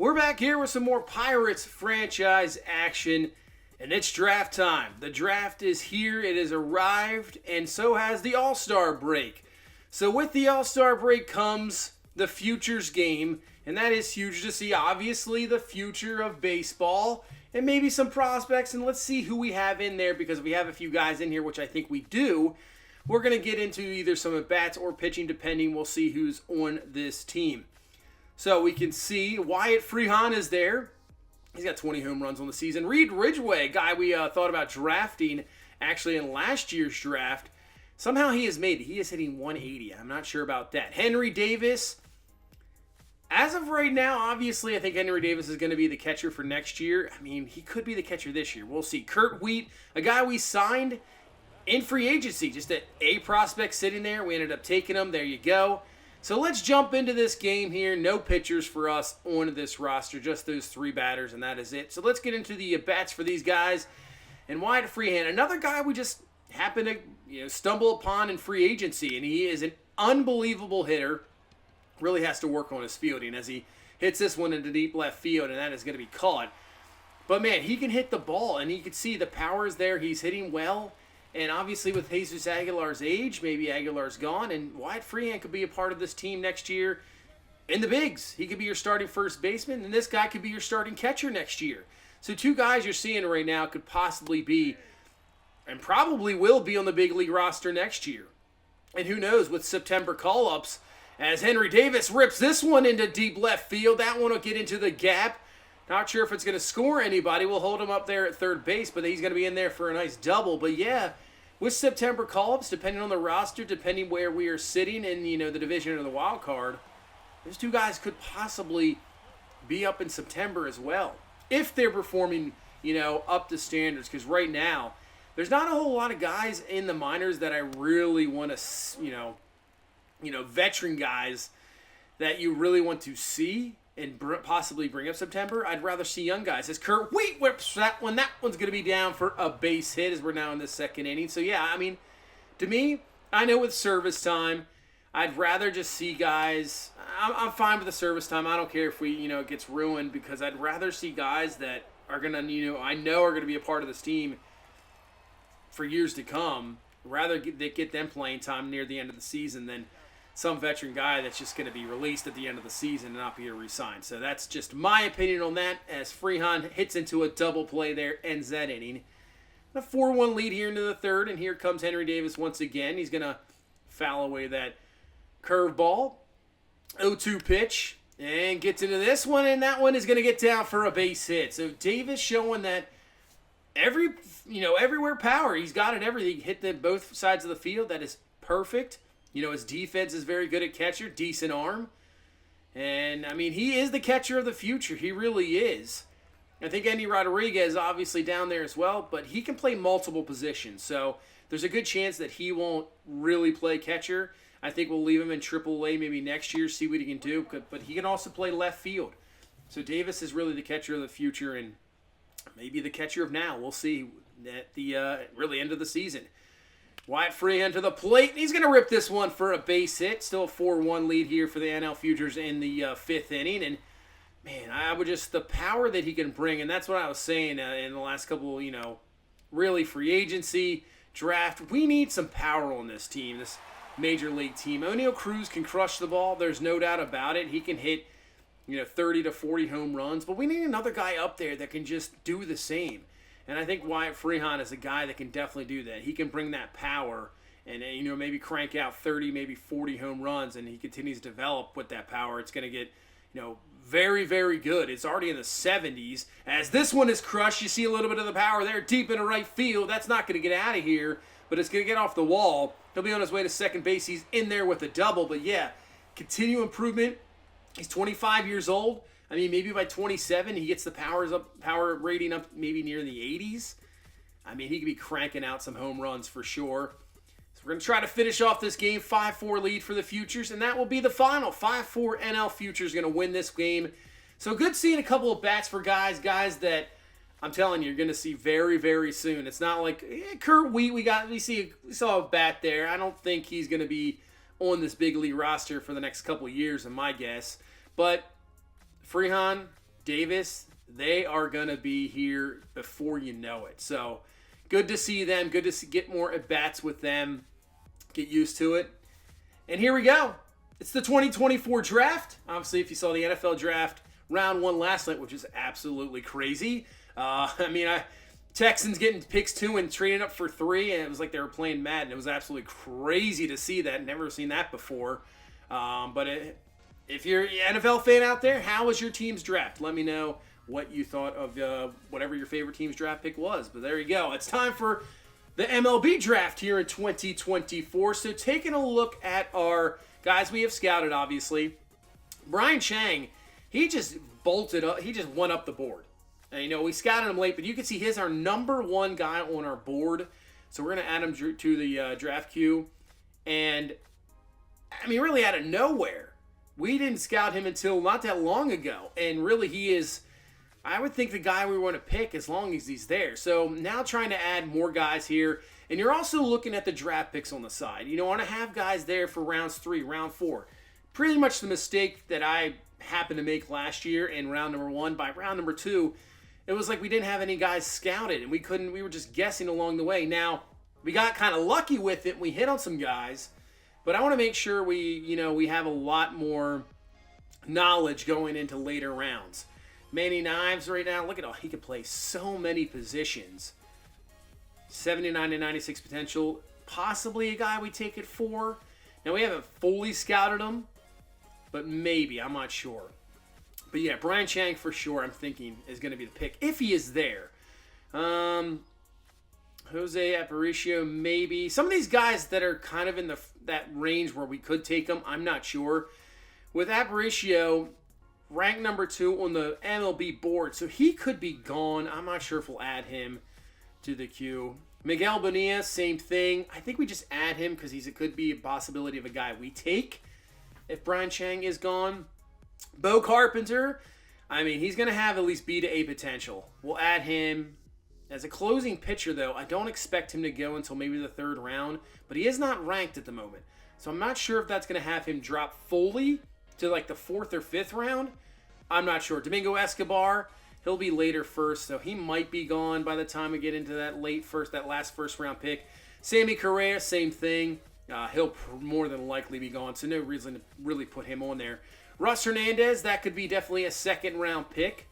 We're back here with some more Pirates franchise action, and it's draft time. The draft is here, it has arrived, and so has the All-Star break. So with the All-Star break comes the futures game, and that is huge to see, obviously, the future of baseball, and maybe some prospects, and let's see who we have in there, because we have a few guys in here, which I think we do. We're going to get into either some at-bats or pitching, depending. We'll see who's on this team. So we can see Wyatt Freehan is there. He's got 20 home runs on the season. Reed Ridgway, a guy we thought about drafting actually in last year's draft. Somehow he has made it. He is hitting 180. I'm not sure about that. Henry Davis. As of right now, obviously, I think Henry Davis is going to be the catcher for next year. I mean, he could be the catcher this year. We'll see. Kurt Wheat, a guy we signed in free agency. Just an A prospect sitting there. We ended up taking him. There you go. So let's jump into this game here. No pitchers for us on this roster, just those three batters, and that is it. So let's get into the bats for these guys. And Wyatt Freehan, another guy we just happened to stumble upon in free agency, and he is an unbelievable hitter. Really has to work on his fielding as he hits this one into deep left field, and that is going to be caught. But man, he can hit the ball, and you can see the power is there. He's hitting well. And obviously with Jesus Aguilar's age, maybe Aguilar's gone, and Wyatt Freehan could be a part of this team next year in the bigs. He could be your starting first baseman, and this guy could be your starting catcher next year. So two guys you're seeing right now could possibly be, and probably will be on the big league roster next year. And who knows, with September call-ups, as Henry Davis rips this one into deep left field, that one will get into the gap. Not sure if it's going to score anybody. We'll hold him up there at third base, but he's going to be in there for a nice double. But yeah, with September call-ups, depending on the roster, depending where we are sitting in, the division or the wild card, those two guys could possibly be up in September as well, if they're performing, up to standards. Because right now, there's not a whole lot of guys in the minors that I really want to, veteran guys that you really want to see and possibly bring up September. I'd rather see young guys. As Kurt Wheat whips that one, that one's going to be down for a base hit as we're now in the second inning. So yeah, I mean, to me, I know with service time, I'd rather just see guys. I'm fine with the service time. I don't care if it gets ruined, because I'd rather see guys that are going to, I know are going to be a part of this team for years to come. Rather get them playing time near the end of the season than some veteran guy that's just going to be released at the end of the season and not be re-signed. So that's just my opinion on that, as Freehan hits into a double play there, ends that inning. A 4-1 lead here into the third, and here comes Henry Davis once again. He's going to foul away that curveball. 0-2 pitch, and gets into this one, and that one is going to get down for a base hit. So Davis showing that everywhere power. He's got it everything. Hit both sides of the field. That is perfect. His defense is very good at catcher, decent arm. And, I mean, he is the catcher of the future. He really is. I think Andy Rodriguez obviously down there as well, but he can play multiple positions. So there's a good chance that he won't really play catcher. I think we'll leave him in AAA maybe next year, see what he can do. But he can also play left field. So Davis is really the catcher of the future and maybe the catcher of now. We'll see at the really end of the season. Wyatt Freehan to the plate. He's going to rip this one for a base hit. Still a 4-1 lead here for the NL Futures in the fifth inning. And, man, I would just, the power that he can bring, and that's what I was saying in the last couple, really free agency, draft. We need some power on this team, this major league team. O'Neal Cruz can crush the ball. There's no doubt about it. He can hit, 30 to 40 home runs. But we need another guy up there that can just do the same. And I think Wyatt Freehan is a guy that can definitely do that. He can bring that power and, maybe crank out 30, maybe 40 home runs, and he continues to develop with that power. It's going to get, very, very good. It's already in the 70s. As this one is crushed, you see a little bit of the power there deep into right field. That's not going to get out of here, but it's going to get off the wall. He'll be on his way to second base. He's in there with a double, but yeah, continue improvement. He's 25 years old. I mean, maybe by 27, he gets the power rating up maybe near the 80s. I mean, he could be cranking out some home runs for sure. So we're going to try to finish off this game. 5-4 lead for the Futures, and that will be the final. 5-4 NL Futures going to win this game. So good seeing a couple of bats for guys that I'm telling you, you're going to see very, very soon. It's not like Kurt Wheat, we saw a bat there. I don't think he's going to be on this big league roster for the next couple of years, in my guess. But Freehan, Davis, they are going to be here before you know it. So good to see them. Good to get more at-bats with them. Get used to it. And here we go. It's the 2024 draft. Obviously, if you saw the NFL draft round 1 last night, which is absolutely crazy. Texans getting picks 2 and trading up for 3, and it was like they were playing Madden. It was absolutely crazy to see that. Never seen that before. If you're an NFL fan out there, how was your team's draft? Let me know what you thought of whatever your favorite team's draft pick was. But there you go. It's time for the MLB draft here in 2024. So taking a look at our guys we have scouted, obviously. Brian Chang, he just bolted up. He just went up the board. And, we scouted him late, but you can see he's our number 1 guy on our board. So we're going to add him to the draft queue. And, really out of nowhere. We didn't scout him until not that long ago. And really, he is, I would think, the guy we want to pick as long as he's there. So now trying to add more guys here. And you're also looking at the draft picks on the side. You want to have guys there for rounds 3, round 4. Pretty much the mistake that I happened to make last year in round number 1. By round number 2, it was like we didn't have any guys scouted. And we were just guessing along the way. Now, we got kind of lucky with it. We hit on some guys. But I want to make sure we have a lot more knowledge going into later rounds. Manny Knives right now, look at he can play so many positions. 79 to 96 potential. Possibly a guy we take it for. Now, we haven't fully scouted him, but maybe. I'm not sure. But yeah, Brian Chang for sure, I'm thinking, is going to be the pick if he is there. Jose Aparicio, maybe. Some of these guys that are kind of in that range where we could take them, I'm not sure. With Aparicio, ranked number 2 on the MLB board, so he could be gone. I'm not sure if we'll add him to the queue. Miguel Bonilla, same thing. I think we just add him because it could be a possibility of a guy we take if Brian Chang is gone. Bo Carpenter, he's going to have at least B to A potential. We'll add him. As a closing pitcher, though, I don't expect him to go until maybe the 3rd round, but he is not ranked at the moment. So I'm not sure if that's going to have him drop fully to like the 4th or 5th round. I'm not sure. Domingo Escobar, he'll be later first, so he might be gone by the time we get into that last first round pick. Sammy Correa, same thing. He'll more than likely be gone, so no reason to really put him on there. Russ Hernandez, that could be definitely a 2nd round pick.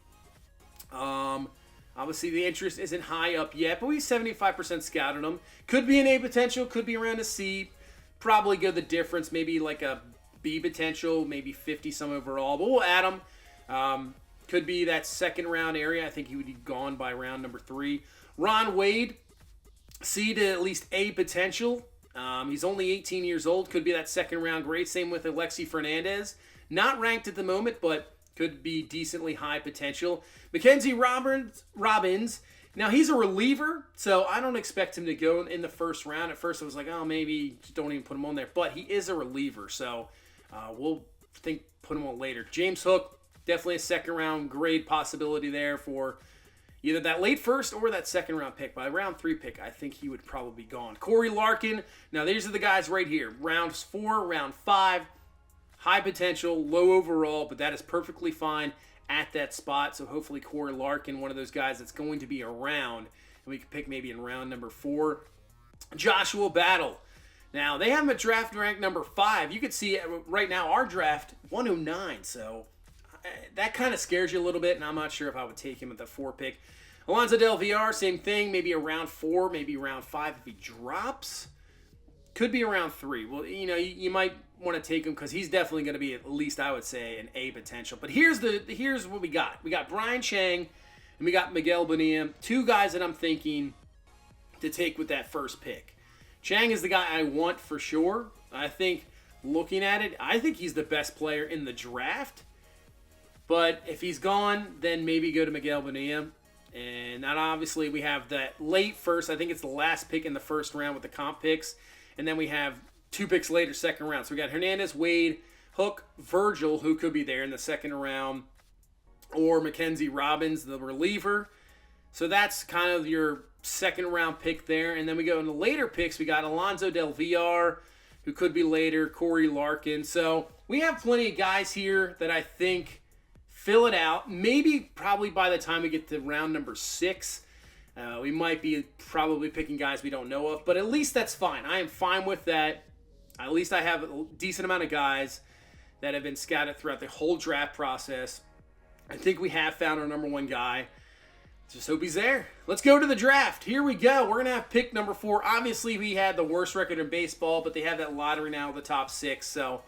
Obviously, the interest isn't high up yet, but we 75% scouted him. Could be an A potential, could be around a C. Probably go the difference, maybe like a B potential, maybe 50-some overall, but we'll add him. Could be that 2nd round area. I think he would be gone by round number 3. Ron Wade, C to at least A potential. He's only 18 years old. Could be that 2nd round grade. Same with Alexi Fernandez. Not ranked at the moment, but could be decently high potential. Mackenzie Robbins. Now, he's a reliever, so I don't expect him to go in the 1st round. At first, I was like, maybe just don't even put him on there. But he is a reliever, so we'll put him on later. James Hook, definitely a 2nd round grade possibility there for either that late 1st or that 2nd round pick. By round 3 pick, I think he would probably be gone. Corey Larkin. Now, these are the guys right here. Rounds 4, round 5. High potential, low overall, but that is perfectly fine at that spot. So hopefully Corey Larkin, one of those guys that's going to be around, and we could pick maybe in round number 4. Joshua Battle. Now, they have him at draft rank number 5. You can see right now our draft, 109. So that kind of scares you a little bit, and I'm not sure if I would take him at the 4 pick. Alonso Del Villar, same thing, maybe around 4, maybe around 5 if he drops. Could be around 3. Well, you might want to take him because he's definitely going to be at least, I would say, an A potential. But here's what we got. We got Brian Chang and we got Miguel Bonilla. 2 guys that I'm thinking to take with that 1st pick. Chang is the guy I want for sure. I think looking at it, I think he's the best player in the draft. But if he's gone, then maybe go to Miguel Bonilla. And then obviously we have that late 1st. I think it's the last pick in the 1st round with the comp picks. And then we have 2 picks later, 2nd round. So we got Hernandez, Wade, Hook, Virgil, who could be there in the 2nd round, or Mackenzie Robbins, the reliever. So that's kind of your 2nd round pick there. And then we go into later picks. We got Alonso Del Villar, who could be later, Corey Larkin. So we have plenty of guys here that I think fill it out. Maybe probably by the time we get to round number 6, we might be probably picking guys we don't know of, but at least that's fine. I am fine with that. At least I have a decent amount of guys that have been scouted throughout the whole draft process. I think we have found our number 1 guy. Just hope he's there. Let's go to the draft. Here we go. We're going to have pick number 4. Obviously, we had the worst record in baseball, but they have that lottery now, the top 6, so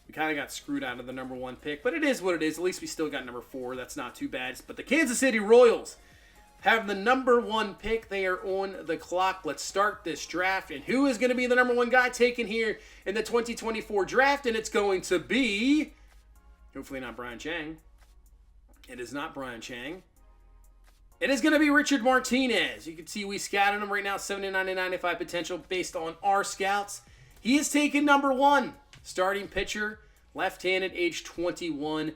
we kind of got screwed out of the number 1 pick. But it is what it is. At least we still got number 4. That's not too bad. But the Kansas City Royals have the number 1 pick. They are on the clock. Let's start this draft. And who is going to be the number 1 guy taken here in the 2024 draft? And it's going to be, hopefully not Brian Chang. It is not Brian Chang. It is going to be Richard Martinez. You can see we scouted him right now, 79 to 95 potential based on our scouts. He is taken number 1. Starting pitcher, left-handed, age 21.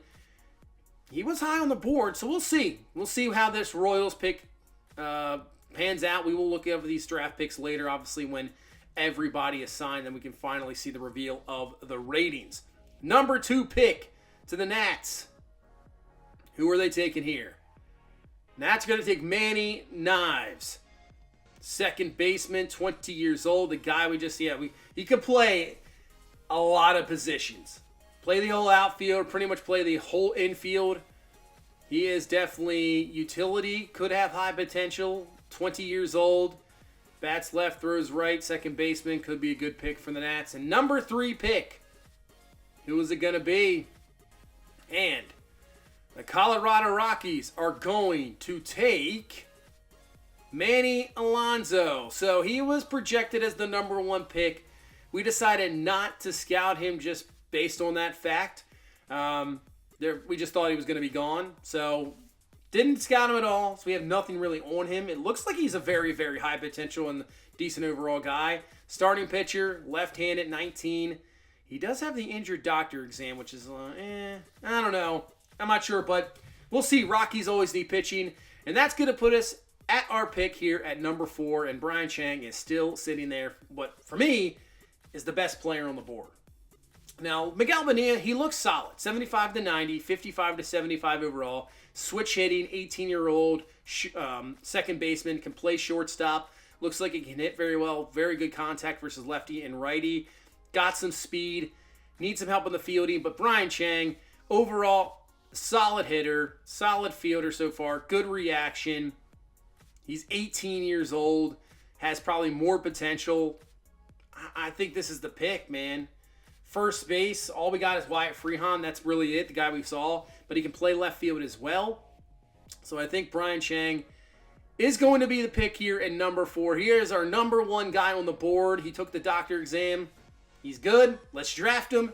He was high on the board, so we'll see. We'll see how this Royals pick pans out. We will look over these draft picks later, obviously, when everybody is signed, then we can finally see the reveal of the ratings. Number 2 pick to the Nats. Who are they taking here? Nats going to take Manny Knives. Second baseman, 20 years old. The guy he could play a lot of positions. Play the whole outfield, pretty much play the whole infield. He is definitely utility, could have high potential. 20 years old. Bats left, throws right. Second baseman, could be a good pick for the Nats. And number 3 pick. Who is it going to be? And the Colorado Rockies are going to take Manny Alonso. So he was projected as the number 1 pick. We decided not to scout him just based on that fact. We just thought he was going to be gone. So didn't scout him at all. So we have nothing really on him. It looks like he's a very, very high potential and decent overall guy. Starting pitcher, left-handed, 19. He does have the injured doctor exam, which is, I don't know. I'm not sure, but we'll see. Rockies always need pitching. And that's going to put us at our pick here at number 4. And Brian Chang is still sitting there. What, for me, is the best player on the board. Now, Miguel Bonilla, he looks solid. 75 to 90, 55 to 75 overall. Switch hitting, 18-year-old, second baseman, can play shortstop. Looks like he can hit very well. Very good contact versus lefty and righty. Got some speed. Needs some help in the fielding. But Brian Chang, overall, solid hitter, solid fielder so far, good reaction. He's 18 years old, has probably more potential. I think this is the pick, man. First base, all we got is Wyatt Freehan. That's really it, the guy we saw. But he can play left field as well. So I think Brian Chang is going to be the pick here at number 4. Here's our number 1 guy on the board. He took the doctor exam. He's good. Let's draft him.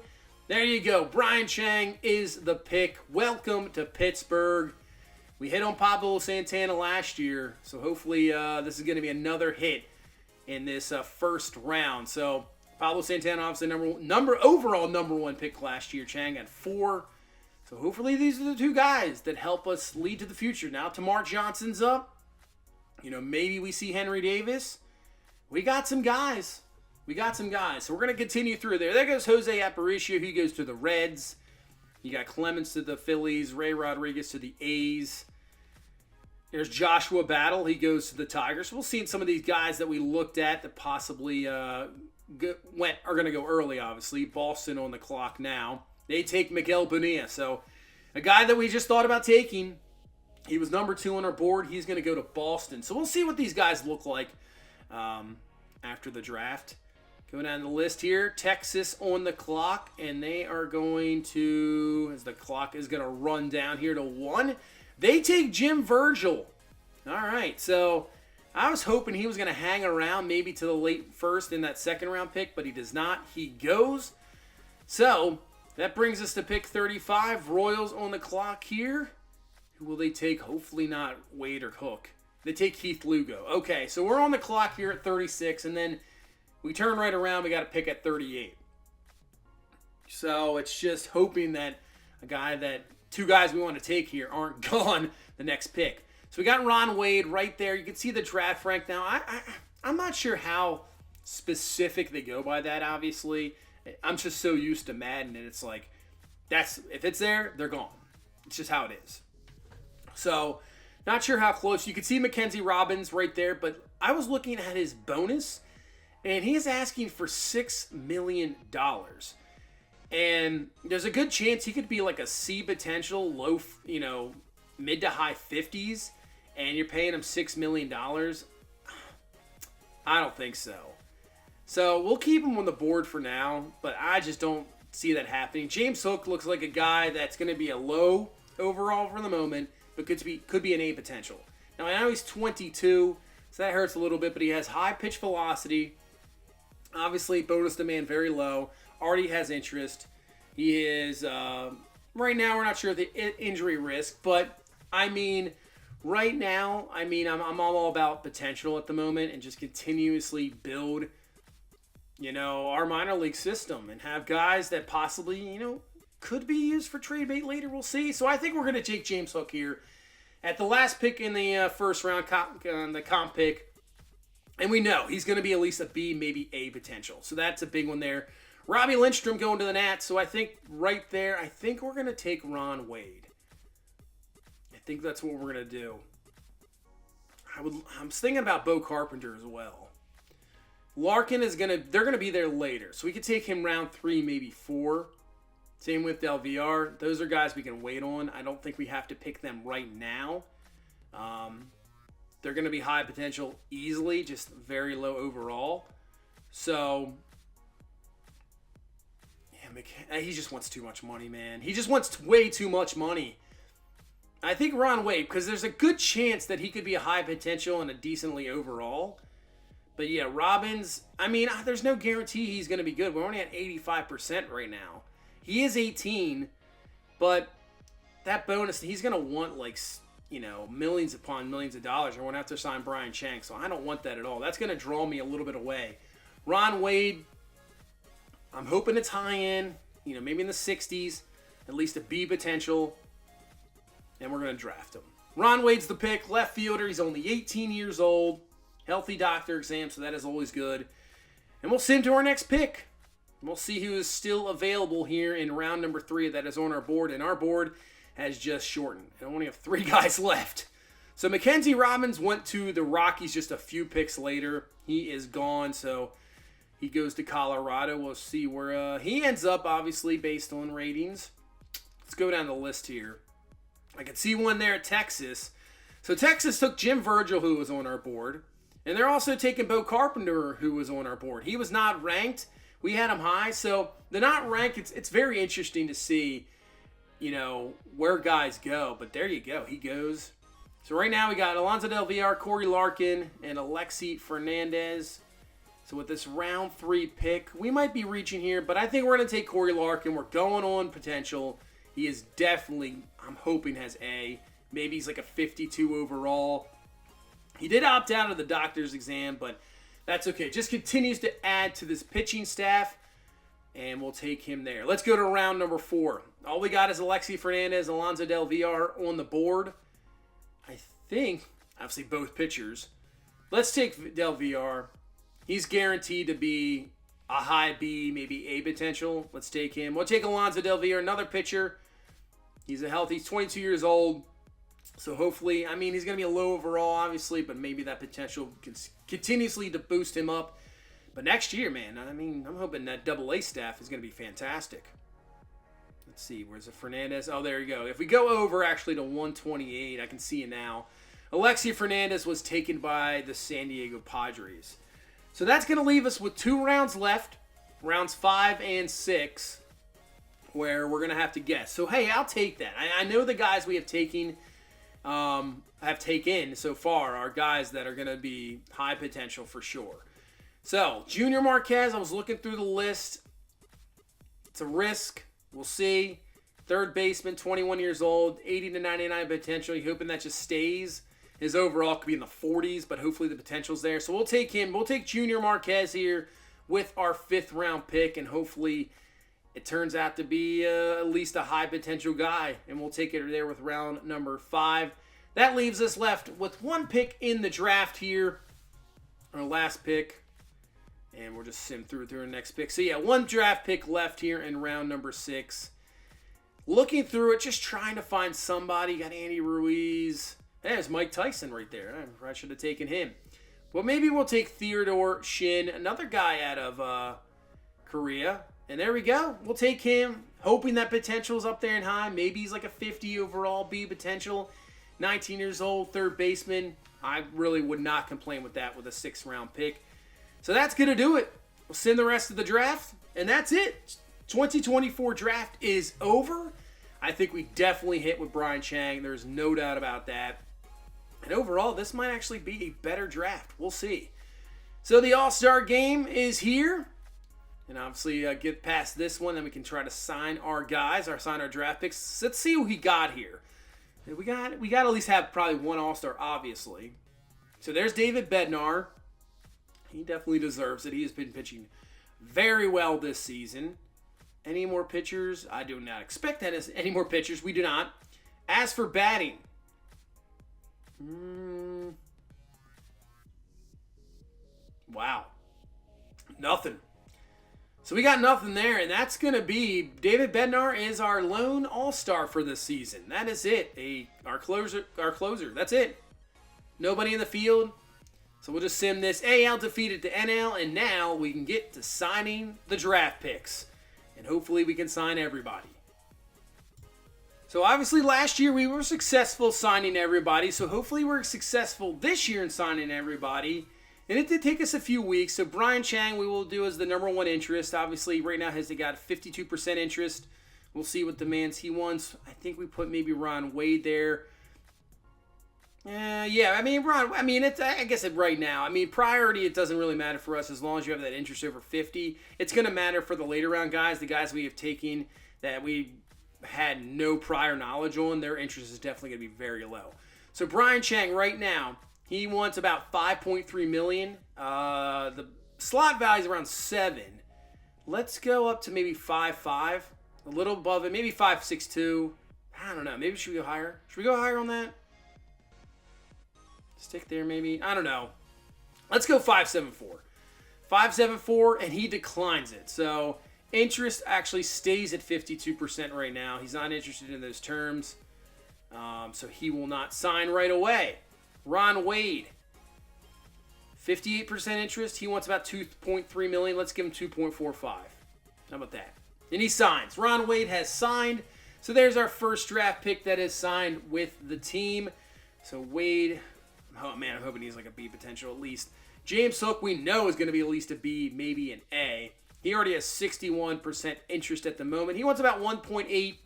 There you go. Brian Chang is the pick. Welcome to Pittsburgh. We hit on Pablo Santana last year, so hopefully this is going to be another hit in this first round. So Pablo Santana, obviously overall number 1 pick last year. Chang at 4. So hopefully these are the 2 guys that help us lead to the future. Now Tamar Johnson's up. Maybe we see Henry Davis. We got some guys. So we're going to continue through there. There goes Jose Aparicio. He goes to the Reds. You got Clemens to the Phillies. Ray Rodriguez to the A's. There's Joshua Battle. He goes to the Tigers. We'll see some of these guys that we looked at that possibly are going to go early, obviously. Boston on the clock now. They take Miguel Bonilla. So a guy that we just thought about taking. He was number 2 on our board. He's going to go to Boston. So we'll see what these guys look like after the draft. Going down the list here, Texas on the clock, and they are going to, as the clock is going to run down here to 1, they take Jim Virgil. All right, so I was hoping he was going to hang around maybe to the late first in that second round pick, but he does not. He goes. So that brings us to pick 35. Royals on the clock here. Who will they take? Hopefully not Wade or Hook. They take Keith Lugo. Okay, so we're on the clock here at 36, and then we turn right around. We got to pick at 38. So it's just hoping that two guys we want to take here aren't gone the next pick. So we got Ron Wade right there. You can see the draft rank now. I'm not sure how specific they go by that, obviously. I'm just so used to Madden, and it's like, if it's there, they're gone. It's just how it is. So, not sure how close. You can see Mackenzie Robbins right there, but I was looking at his bonus, and he is asking for $6 million. And there's a good chance he could be like a C potential, low, mid to high 50s, and you're paying him $6 million. I don't think so. So we'll keep him on the board for now, but I just don't see that happening. James Hook looks like a guy that's going to be a low overall for the moment, but could be an A potential. Now I know he's 22, so that hurts a little bit, but he has high pitch velocity. Obviously, bonus demand very low. Already has interest. He is right now. We're not sure of the injury risk, but I mean, right now, I'm all about potential at the moment and just continuously build, our minor league system and have guys that possibly, could be used for trade bait later. We'll see. So I think we're going to take James Hook here at the last pick in the first round, the comp pick. And we know he's going to be at least a B, maybe A potential. So that's a big one there. Robbie Lindstrom going to the Nats. So I think right there, we're going to take Ron Wade. I think that's what we're going to do. I'm thinking about Bo Carpenter as well. Larkin they're going to be there later. So we could take him round 3, maybe 4. Same with Del Villar. Those are guys we can wait on. I don't think we have to pick them right now. They're going to be high potential easily, just very low overall. So, yeah, he just wants too much money, man. He just wants way too much money. I think Ron Wade, because there's a good chance that he could be a high potential and a decently overall. But yeah, Robbins, there's no guarantee he's going to be good. We're only at 85% right now. He is 18, but that bonus, he's going to want millions upon millions of dollars. I won't have to sign Brian Chang, so I don't want that at all. That's going to draw me a little bit away. Ron Wade, I'm hoping it's high end, maybe in the 60s, at least a B potential, and we're going to draft him. Ron Wade's the pick, left fielder. He's only 18 years old, healthy doctor exam, so that is always good. And we'll send him to our next pick. We'll see who is still available here in round number 3 that is on our board, and our board has just shortened. And I only have 3 guys left. So Mackenzie Robbins went to the Rockies just a few picks later. He is gone, so he goes to Colorado. We'll see where he ends up, obviously, based on ratings. Let's go down the list here. I can see one there at Texas. So Texas took Jim Virgil, who was on our board. And they're also taking Bo Carpenter, who was on our board. He was not ranked. We had him high. So they're not ranked. It's very interesting to see, where guys go. But there you go. He goes. So right now we got Alonso Del Villar, Corey Larkin, and Alexi Fernandez. So with this round 3 pick, we might be reaching here. But I think we're going to take Corey Larkin. We're going on potential. He is definitely, I'm hoping, has A. Maybe he's like a 52 overall. He did opt out of the doctor's exam, but that's okay. Just continues to add to this pitching staff, and we'll take him there. Let's go to round number 4. All we got is Alexi Fernandez and Alonso Del Villar on the board. I think, obviously, both pitchers. Let's take Del Villar. He's guaranteed to be a high B, maybe A potential. Let's take him. We'll take Alonso Del Villar, another pitcher. He's he's 22 years old. So hopefully, he's going to be a low overall, obviously, but maybe that potential continuously to boost him up. But next year, man, I'm hoping that AA staff is going to be fantastic. Let's see, where's the Fernandez? Oh, there you go. If we go over actually to 128, I can see it now. Alexi Fernandez was taken by the San Diego Padres. So that's going to leave us with 2 rounds left, rounds 5 and 6, where we're going to have to guess. So, hey, I'll take that. I know the guys we have taken so far are guys that are going to be high potential for sure. So, Junior Marquez, I was looking through the list. It's a risk. We'll see. Third baseman, 21 years old, 80 to 99 potential. You're hoping that just stays. His overall could be in the 40s, but hopefully the potential's there. So we'll take him. We'll take Junior Marquez here with our 5th round pick, and hopefully it turns out to be at least a high potential guy, and we'll take it there with round number 5. That leaves us left with 1 pick in the draft here, our last pick, and we'll just sim through the next pick. So yeah, 1 draft pick left here in round number 6. looking through it, just trying to find somebody. Got Andy Ruiz. There's Mike Tyson right there. I should have taken him. Well, maybe we'll take Theodore Shin, another guy out of Korea. And there we go. We'll take him, hoping that potential's up there and high. Maybe he's like a 50 overall B potential. 19 years old, third baseman. I really would not complain with that with a 6th round pick. So that's going to do it. We'll send the rest of the draft, and that's it. 2024 draft is over. I think we definitely hit with Brian Chang. There's no doubt about that. And overall, this might actually be a better draft. We'll see. So the All-Star game is here. And obviously, get past this one, then we can try to sign our guys, sign our draft picks. Let's see who we got here. We got to at least have probably one All-Star, obviously. So there's David Bednar. He definitely deserves it. He has been pitching very well this season. Any more pitchers? I do not expect that as any more pitchers. We do not. As for batting, wow, nothing. So we got nothing there, and that's going to be David Bednar is our lone all-star for this season. That is it. Our closer. That's it. Nobody in the field. So we'll just sim this. AL defeated the NL, and now we can get to signing the draft picks. And hopefully we can sign everybody. So obviously last year we were successful signing everybody, so hopefully we're successful this year in signing everybody. And it did take us a few weeks. So Brian Chang we will do as the number one interest. Obviously right now has got 52% interest. We'll see what demands he wants. I think we put maybe Ron Wade there. Yeah, I mean, Ron, I guess right now. I mean, priority, it doesn't really matter for us as long as you have that interest over 50. It's going to matter for the later round guys, the guys we have taken that we had no prior knowledge on. Their interest is definitely going to be very low. So Brian Chang right now, he wants about $5.3 million. The slot value is around 7. Let's go up to maybe 5.5, a little above it, maybe 5.62. I don't know. Maybe should we go higher? Should we go higher on that? Stick there maybe. I don't know. Let's go 5.74. 5.74, and he declines it. So interest actually stays at 52% right now. He's not interested in those terms. So he will not sign right away. Ron Wade, 58% interest. He wants about $2.3 million. Let's give him 2.45. How about that? And he signs. Ron Wade has signed. So there's our first draft pick that is signed with the team. So Wade, oh man, I'm hoping he's like a B potential at least. James Hook, we know is going to be at least a B, maybe an A. He already has 61% interest at the moment. He wants about 1.8,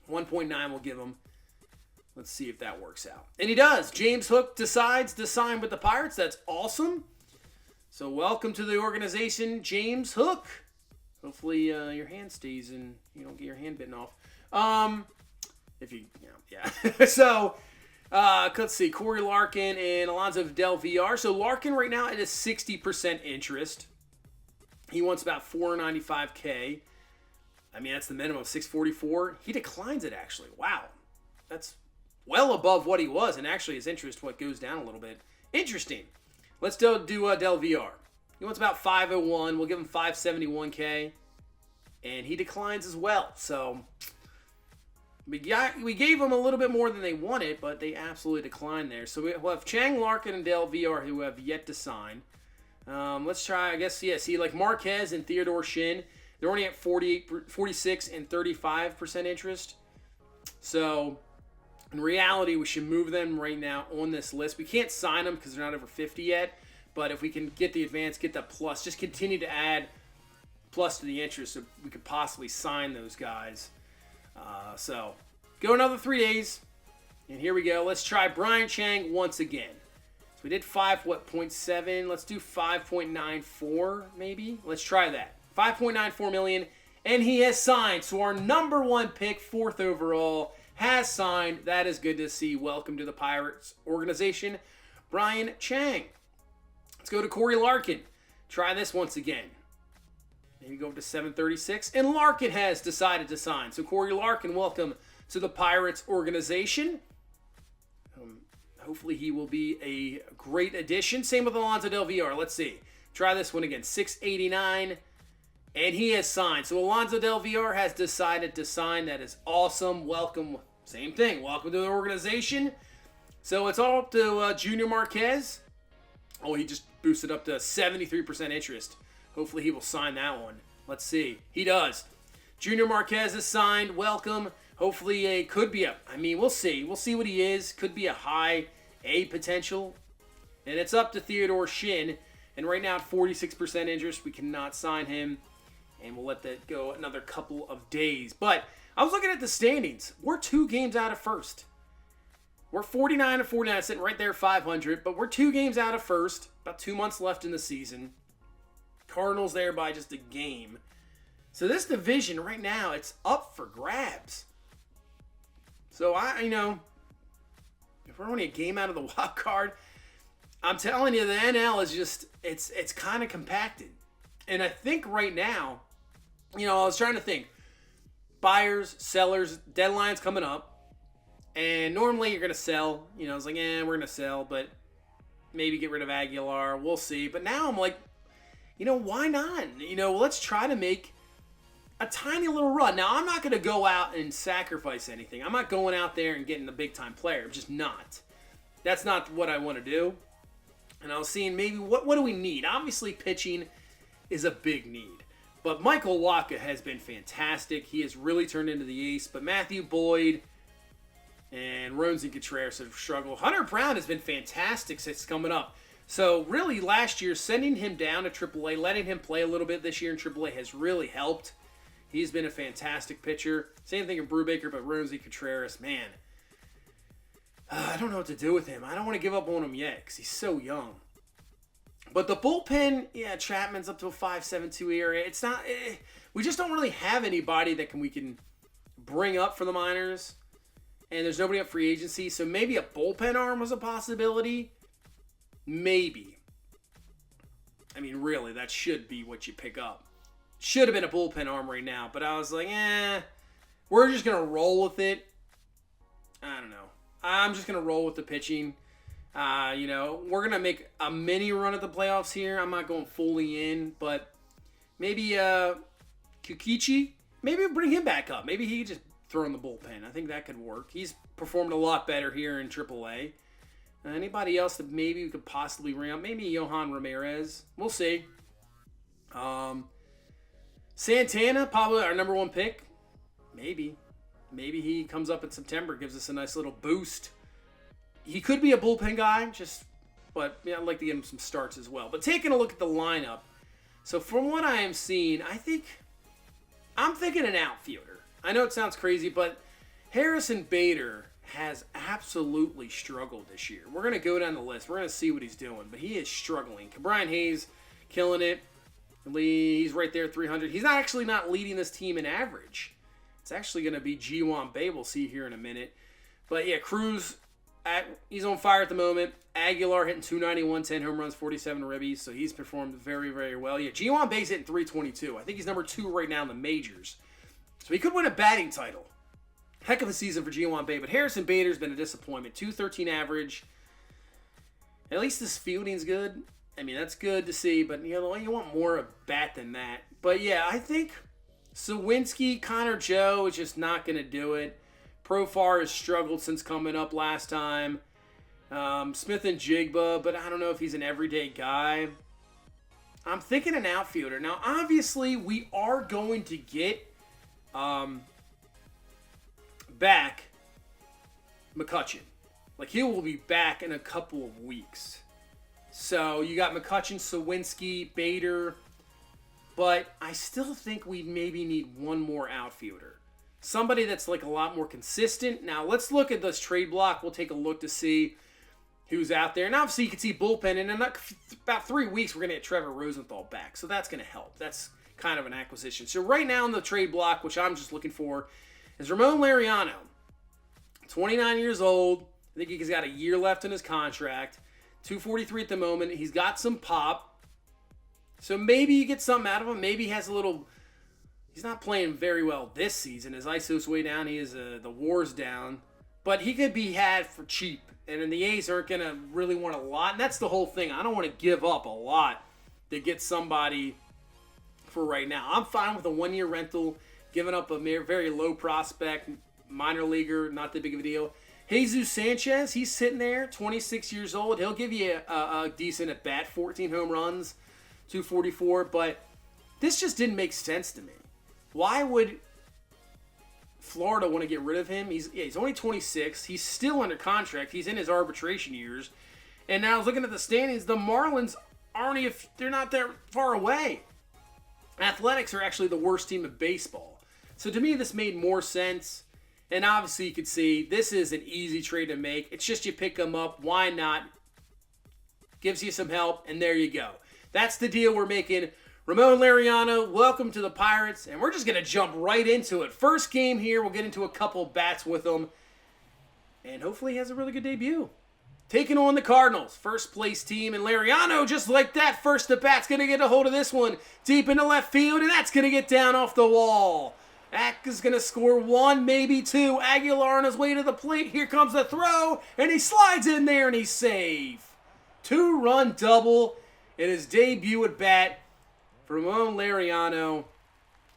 1.9 we'll give him. Let's see if that works out. And he does. James Hook decides to sign with the Pirates. That's awesome. So welcome to the organization, James Hook. Hopefully your hand stays and you don't get your hand bitten off. If you know, yeah. So let's see. Corey Larkin and Alonzo Del VR. So Larkin right now at a 60% interest. He wants about $495K. I mean, that's the minimum, $644. He declines it actually. Wow. That's well above what he was, and actually his interest goes down a little bit. Interesting. Let's do Del VR. He wants about 501. We'll give him 571K, and he declines as well. So we gave him a little bit more than they wanted, but they absolutely declined there. So we'll have Chang, Larkin, and Del VR who have yet to sign. Let's try, I guess, yeah, see, like Marquez and Theodore Shin, they're only at 46 and 35% interest. So in reality, we should move them right now on this list. We can't sign them because they're not over 50 yet. But if we can get the advance, get that plus, just continue to add plus to the interest so we could possibly sign those guys. So go another 3 days. And here we go. Let's try Brian Chang once again. So we did 5.7. Let's do 5.94 maybe. Let's try that. 5.94 million. And he has signed. So our number one pick, 4th overall, has signed. That is good to see. Welcome to the Pirates organization, Brian Chang. Let's go to Corey Larkin. Try this once again. Maybe go up to 736. And Larkin has decided to sign. So Corey Larkin, welcome to the Pirates organization. Hopefully he will be a great addition. Same with Alonzo Del VR. Let's see. Try this one again. 689. And he has signed. So Alonso Del Villar has decided to sign. That is awesome. Welcome. Same thing. Welcome to the organization. So it's all up to Junior Marquez. Oh, he just boosted up to 73% interest. Hopefully he will sign that one. Let's see. He does. Junior Marquez is signed. Welcome. Hopefully we'll see. We'll see what he is. Could be a high A potential. And it's up to Theodore Shin. And right now at 46% interest, we cannot sign him. And we'll let that go another couple of days. But I was looking at the standings. We're 2 games out of first. We're 49-49, sitting right there, 500. But we're 2 games out of first. About 2 months left in the season. Cardinals there by just a game. So this division right now, it's up for grabs. So if we're only a game out of the wild card, I'm telling you, the NL is just, it's kind of compacted. And I think right now, I was trying to think. Buyers, sellers, deadline's coming up. And normally you're going to sell. It's like, we're going to sell, but maybe get rid of Aguilar. We'll see. But now I'm like, why not? Let's try to make a tiny little run. Now, I'm not going to go out and sacrifice anything. I'm not going out there and getting the big-time player. I'm just not. That's not what I want to do. And I was seeing maybe what do we need? Obviously, pitching is a big need. But Michael Wacha has been fantastic. He has really turned into the ace. But Matthew Boyd and Roansy Contreras have struggled. Hunter Brown has been fantastic since coming up. So really last year, sending him down to AAA, letting him play a little bit this year in AAA has really helped. He's been a fantastic pitcher. Same thing in Brubaker, but Roansy Contreras, man. I don't know what to do with him. I don't want to give up on him yet because he's so young. But the bullpen, Chapman's up to a 5.72 ERA. It's not. We just don't really have anybody that we can bring up for the minors, and there's nobody up free agency. So maybe a bullpen arm was a possibility. Maybe. I mean, really, that should be what you pick up. Should have been a bullpen arm right now, but I was like, we're just gonna roll with it. I don't know. I'm just gonna roll with the pitching. We're going to make a mini run at the playoffs here. I'm not going fully in, but maybe Kukichi, maybe bring him back up. Maybe he could just throw in the bullpen. I think that could work. He's performed a lot better here in AAA. Anybody else that maybe we could possibly bring up? Maybe Johan Ramirez. We'll see. Santana, probably our number 1 pick. Maybe he comes up in September, gives us a nice little boost. He could be a bullpen guy, but I'd like to give him some starts as well. But taking a look at the lineup, so from what I am seeing, I'm thinking an outfielder. I know it sounds crazy, but Harrison Bader has absolutely struggled this year. We're going to go down the list. We're going to see what he's doing, but he is struggling. Brian Hayes, killing it. He's right there, 300. He's actually not leading this team in average. It's actually going to be Ji-Hwan Bae. We'll see here in a minute. But Cruz, he's on fire at the moment. Aguilar hitting 291, 10 home runs, 47 ribbies. So he's performed very, very well. Ji-Hwan Bae's hitting 322. I think he's number 2 right now in the majors. So he could win a batting title. Heck of a season for Ji-Hwan Bae. But Harrison Bader's been a disappointment. 213 average. At least this fielding's good. I mean, that's good to see. But, you want more of bat than that. But, I think Sawinski, Connor Joe is just not going to do it. Profar has struggled since coming up last time. Smith and Jigba, but I don't know if he's an everyday guy. I'm thinking an outfielder. Now, obviously, we are going to get back McCutchen. He will be back in a couple of weeks. So, you got McCutchen, Sawinski, Bader. But I still think we maybe need one more outfielder. Somebody that's a lot more consistent. Now, let's look at this trade block. We'll take a look to see who's out there. And obviously, you can see bullpen. And in about 3 weeks, we're going to get Trevor Rosenthal back. So that's going to help. That's kind of an acquisition. So right now in the trade block, which I'm just looking for, is Ramon Laureano. 29 years old. I think he's got a year left in his contract. 243 at the moment. He's got some pop. So maybe you get something out of him. Maybe he has a little... He's not playing very well this season. His ISO's way down. He is the WAR's down. But he could be had for cheap. And then the A's aren't going to really want a lot. And that's the whole thing. I don't want to give up a lot to get somebody for right now. I'm fine with a 1-year rental, giving up a very low prospect, minor leaguer, not that big of a deal. Jesus Sanchez, he's sitting there, 26 years old. He'll give you a decent at bat, 14 home runs, 244, but this just didn't make sense to me. Why would Florida want to get rid of him? He's only 26. He's still under contract. He's in his arbitration years. And now I was looking at the standings. The Marlins they're not that far away. Athletics are actually the worst team in baseball. So to me, this made more sense. And obviously, you could see this is an easy trade to make. It's just you pick them up. Why not? Gives you some help, and there you go. That's the deal we're making. Ramon Laureano, welcome to the Pirates, and we're just going to jump right into it. First game here, we'll get into a couple bats with him, and hopefully he has a really good debut. Taking on the Cardinals, first place team, and Laureano, just like that, first at bat's going to get a hold of this one, deep into left field, and that's going to get down off the wall. Ack is going to score 1, maybe 2. Aguilar on his way to the plate. Here comes the throw, and he slides in there, and he's safe. 2-run double in his debut at bat for Ramon Laureano,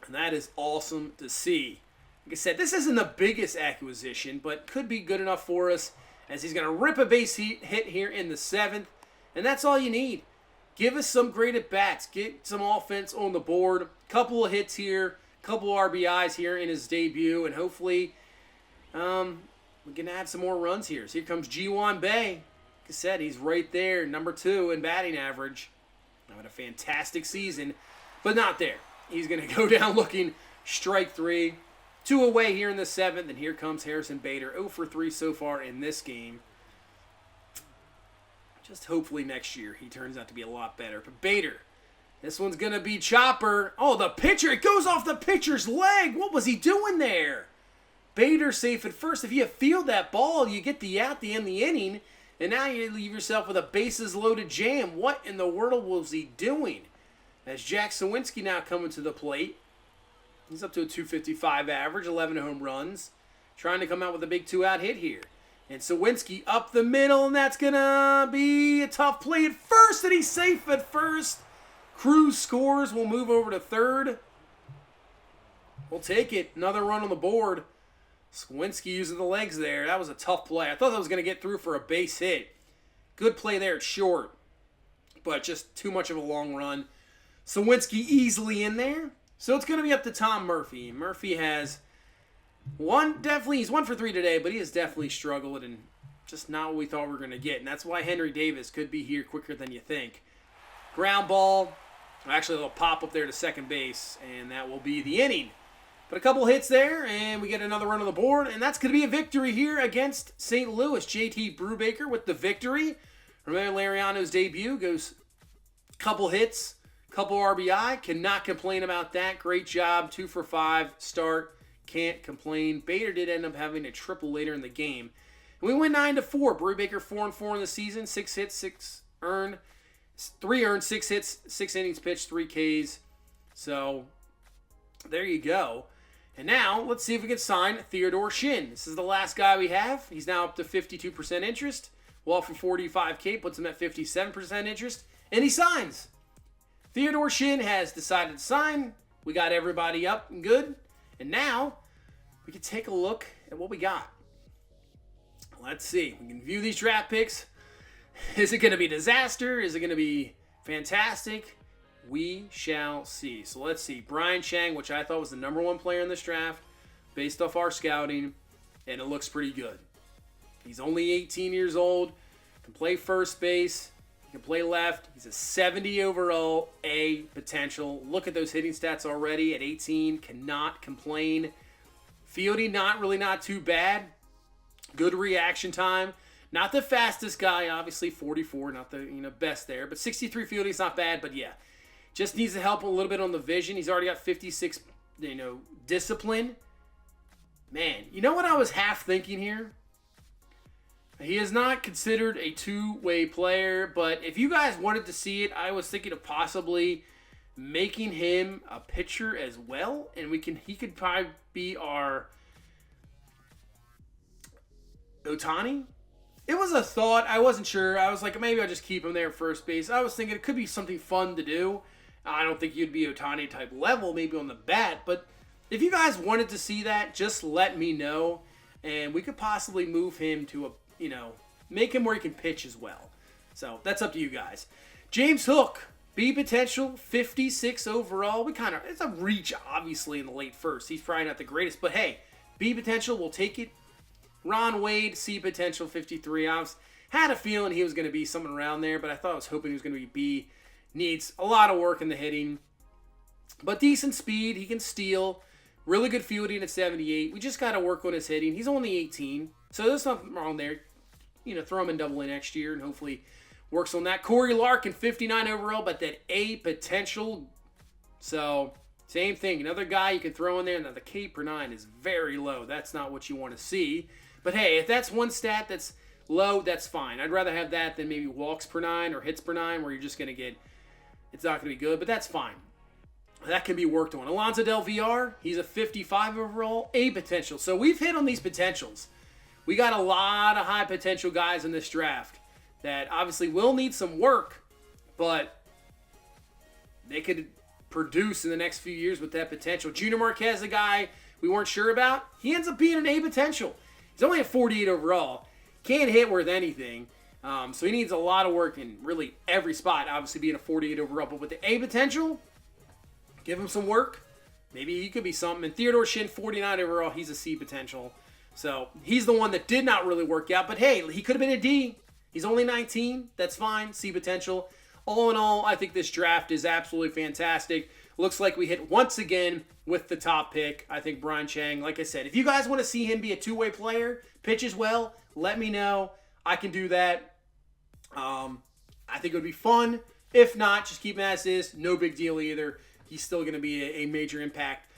and that is awesome to see. Like I said, this isn't the biggest acquisition, but could be good enough for us, as he's going to rip a base hit here in the 7th, and that's all you need. Give us some great at-bats. Get some offense on the board. Couple of hits here. Couple RBIs here in his debut, and hopefully we can add some more runs here. So here comes Ji-Hwan Bae. Like I said, he's right there, number 2 in batting average. Having a fantastic season, but not there. He's going to go down looking strike 3. 2 away here in the 7th, and here comes Harrison Bader. 0 for 3 so far in this game. Just hopefully next year he turns out to be a lot better. But Bader, this one's going to be chopper. Oh, the pitcher. It goes off the pitcher's leg. What was he doing there? Bader safe at first. If you field that ball, you get the out the end of the inning. And now you leave yourself with a bases loaded jam. What in the world was he doing? As Jack Sawinski now coming to the plate. He's up to a 255 average, 11 home runs. Trying to come out with a big 2-out hit here. And Sawinski up the middle, and that's going to be a tough play at first. And he's safe at first. Cruz scores. We'll move over to third. We'll take it. Another run on the board. Sawinski using the legs there. That was a tough play. I thought that was going to get through for a base hit. Good play there at short. But just too much of a long run. Sawinski easily in there. So it's going to be up to Tom Murphy. Murphy has he's 1 for 3 today, but he has definitely struggled and just not what we thought we were going to get. And that's why Henry Davis could be here quicker than you think. Ground ball. Actually, they'll pop up there to second base, and that will be the inning. But a couple hits there, and we get another run on the board, and that's going to be a victory here against St. Louis. JT Brubaker with the victory. Ramon Laureano's debut goes couple hits, couple RBI. Cannot complain about that. Great job. 2 for 5 start. Can't complain. Bader did end up having a triple later in the game. And we went 9-4. Brubaker 4-4 in the season. 6 hits, 6 earned. 3 earned, 6 hits, 6 innings pitched, 3 Ks. So, there you go. And now, let's see if we can sign Theodore Shin. This is the last guy we have. He's now up to 52% interest. Well, off from 45K, puts him at 57% interest. And he signs. Theodore Shin has decided to sign. We got everybody up and good. And now, we can take a look at what we got. Let's see. We can view these draft picks. Is it going to be a disaster? Is it going to be fantastic? We shall see. So let's see. Brian Chang, which I thought was the number 1 player in this draft, based off our scouting, and it looks pretty good. He's only 18 years old, can play first base, he can play left. He's a 70 overall A potential. Look at those hitting stats already at 18. Cannot complain. Fielding, not too bad. Good reaction time. Not the fastest guy, obviously, 44, not the best there. But 63 fielding is not bad, but yeah. Just needs to help a little bit on the vision. He's already got 56, discipline. Man, you know what I was half thinking here? He is not considered a two-way player, but if you guys wanted to see it, I was thinking of possibly making him a pitcher as well, and he could probably be our Ohtani. It was a thought. I wasn't sure. I was like, maybe I'll just keep him there at first base. I was thinking it could be something fun to do. I don't think you'd be Ohtani type level, maybe on the bat, but if you guys wanted to see that, just let me know, and we could possibly move him to a, make him where he can pitch as well. So that's up to you guys. James Hook, B potential, 56 overall. It's a reach, obviously, in the late first. He's probably not the greatest, but hey, B potential, we'll take it. Ron Wade, C potential, 53. I had a feeling he was going to be something around there, but I was hoping he was going to be B. Needs a lot of work in the hitting, but decent speed. He can steal. Really good fielding at 78. We just got to work on his hitting. He's only 18, so there's nothing wrong there. Throw him in Double A next year and hopefully works on that. Corey Larkin, 59 overall, but that A potential. So same thing. Another guy you can throw in there. Now the K per 9 is very low. That's not what you want to see. But hey, if that's one stat that's low, that's fine. I'd rather have that than maybe walks per 9 or hits per 9 where you're just going to get, it's not going to be good, but that's fine. That can be worked on. Alonso Del VR, he's a 55 overall, A potential. So we've hit on these potentials. We got a lot of high potential guys in this draft that obviously will need some work, but they could produce in the next few years with that potential. Junior Marquez, a guy we weren't sure about, he ends up being an A potential. He's only a 48 overall. Can't hit worth anything. So he needs a lot of work in really every spot, obviously being a 48 overall. But with the A potential, give him some work. Maybe he could be something. And Theodore Shin, 49 overall, he's a C potential. So he's the one that did not really work out. But hey, he could have been a D. He's only 19. That's fine. C potential. All in all, I think this draft is absolutely fantastic. Looks like we hit once again with the top pick. I think Brian Chang, like I said, if you guys want to see him be a two-way player, pitches well, let me know. I can do that. I think it would be fun. If not, just keep him as is. No big deal either. He's still going to be a major impact,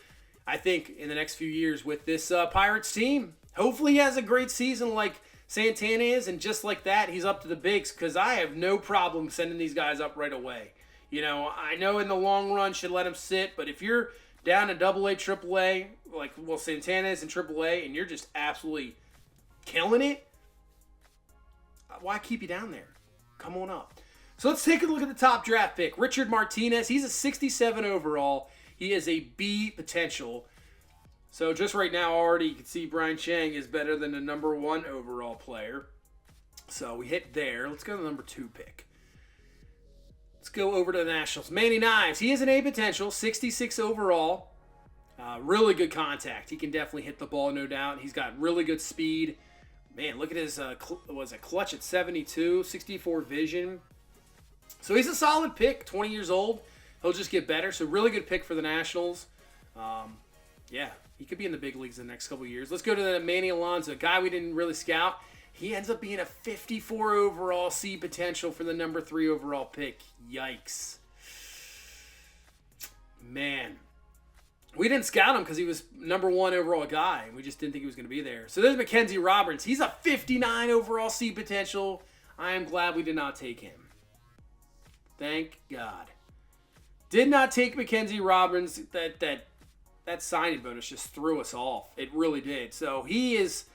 I think, in the next few years with this Pirates team. Hopefully he has a great season like Santana is, and just like that, he's up to the bigs, because I have no problem sending these guys up right away. I know in the long run should let him sit, but if you're down in Double A, Triple A, like Santana is in Triple A, and you're just absolutely killing it, why keep you down there? Come on up. So let's take a look at the top draft pick. Richard Martinez, he's a 67 overall. He is a B potential. So just right now already you can see Brian Chang is better than the number 1 overall player. So we hit there. Let's go to the number 2 pick. Let's go over to the Nationals. Manny Knives, he is an A potential, 66 overall. Really good contact. He can definitely hit the ball, no doubt. He's got really good speed. Man, look at his clutch at 72, 64 vision. So he's a solid pick, 20 years old. He'll just get better. So really good pick for the Nationals. Yeah, he could be in the big leagues in the next couple of years. Let's go to the Manny Alonso, a guy we didn't really scout. He ends up being a 54 overall, C potential for the number 3 overall pick. Yikes. Man. We didn't scout him because he was number 1 overall guy. We just didn't think he was going to be there. So there's Mackenzie Roberts. He's a 59 overall C potential. I am glad we did not take him. Thank God. Did not take Mackenzie Roberts. That signing bonus just threw us off. It really did. So he is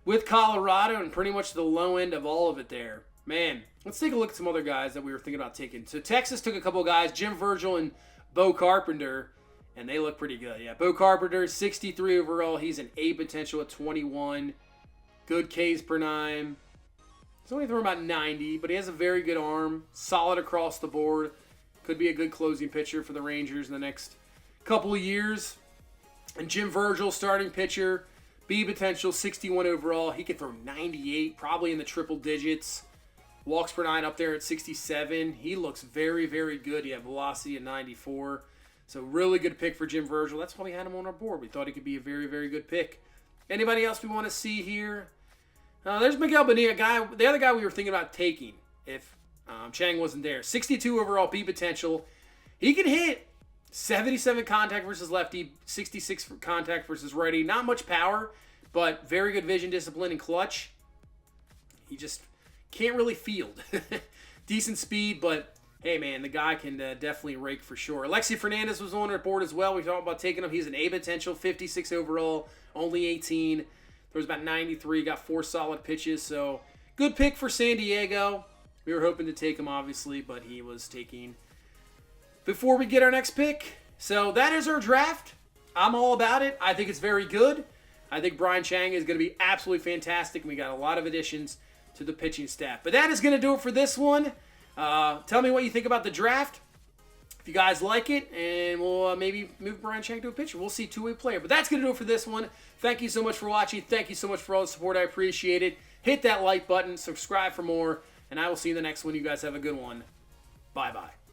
with Colorado and pretty much the low end of all of it there. Man, let's take a look at some other guys that we were thinking about taking. So Texas took a couple of guys, Jim Virgil and Bo Carpenter, and they look pretty good. Yeah, Bo Carpenter, 63 overall. He's an A potential at 21. Good Ks per 9. He's only throwing about 90, but he has a very good arm. Solid across the board. Could be a good closing pitcher for the Rangers in the next couple of years. And Jim Virgil, starting pitcher, B potential, 61 overall. He could throw 98, probably in the triple digits. Walks per 9 up there at 67. He looks very, very good. He had velocity at 94. So really good pick for Jim Virgil. That's why we had him on our board. We thought he could be a very, very good pick. Anybody else we want to see here? There's Miguel Bonilla, the other guy we were thinking about taking if Chang wasn't there. 62 overall, B potential. He can hit. 77 contact versus lefty, 66 contact versus righty. Not much power, but very good vision, discipline, and clutch. He just can't really field. Decent speed, but hey, man, the guy can definitely rake for sure. Alexi Fernandez was on our board as well. We talked about taking him. He's an A potential, 56 overall, only 18. Throws about 93, got 4 solid pitches. So good pick for San Diego. We were hoping to take him, obviously, but he was taking before we get our next pick. So that is our draft. I'm all about it. I think it's very good. I think Brian Chang is going to be absolutely fantastic. And we got a lot of additions to the pitching staff. But that is going to do it for this one. Tell me what you think about the draft. If you guys like it, and we'll maybe move Brian Chang to a pitcher. We'll see two-way player. But that's going to do it for this one. Thank you so much for watching. Thank you so much for all the support. I appreciate it. Hit that like button. Subscribe for more. And I will see you in the next one. You guys have a good one. Bye-bye.